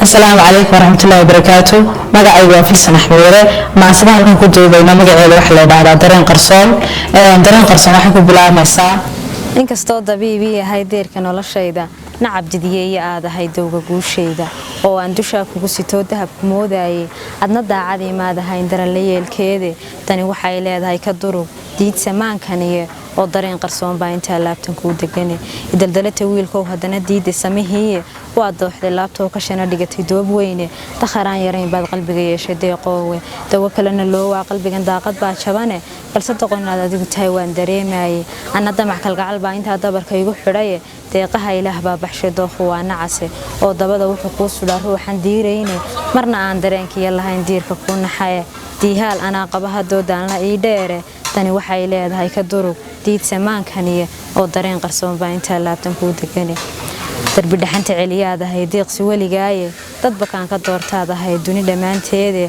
السلام عليكم ورحمة الله وبركاته. مقعي وفلسن أحمد مع سبحان الله كنتوا بينا مقعي الوحلة بعد درين قرصون وحكوا بلا مساء. inkastoo dabiibi yahay deerka noloshayda nacab jidiyay aadahay dawga guushayda oo aan dusha kugu sito dahabku moodayay adna daacadii maadahay daraleelkeede tani waxay leedahay ka durug diid samaankaniye oo dareen qarsoon baa inta laabtan ku deganay idaldalata wiilkow hadana diiday samihiye waa dooxday laabtoo ka shana dhigatay doob weyne takharaan yareen baad qalbiga yeeshay deeqoowe dawo kalena loo waa qalbigan daaqad baa jabane balse doqonaad adigu tahay waan dareemayay anna damac kalgacal baa inta dabarka igu xidhay deeqaha ilaah baa baxshay dooxu waa nacase oo dabada wuxuu ku sudhaa ruuxan diirayne marna aan dareenkiya lahayn diirka ku naxay diihaal ana qabaha doodaan la ii dheere tani waxay leedahay ka durug diid samaankaniye oo dareen qarsoon baa inta laabtan ku deganay darbi dhaxanta celiyaadahay deeqsi waligaaye dad bakaan ka doortaadahay duni dhamaanteede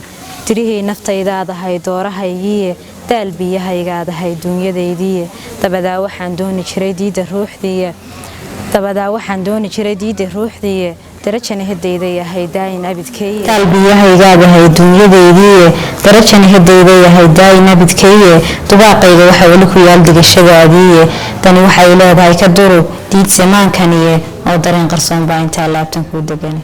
tirihii naftaydaadahay doorahaygiye daal biyahaygaadahay dunyadaydiye dabadaa waxaan dooni jiray diida ruuxdiye darajana hedayda yahay daayin abidkeeye daal biyahaygaadahay dunyadaydiye darajana hedayda yahay daayin abidkeeye dubaaqayga waxa wali ku yaal digashadaadiye tani waxay leedahay ka durug diid samaankaniye oo dareen qarsoon baa inta laabtan ku deganay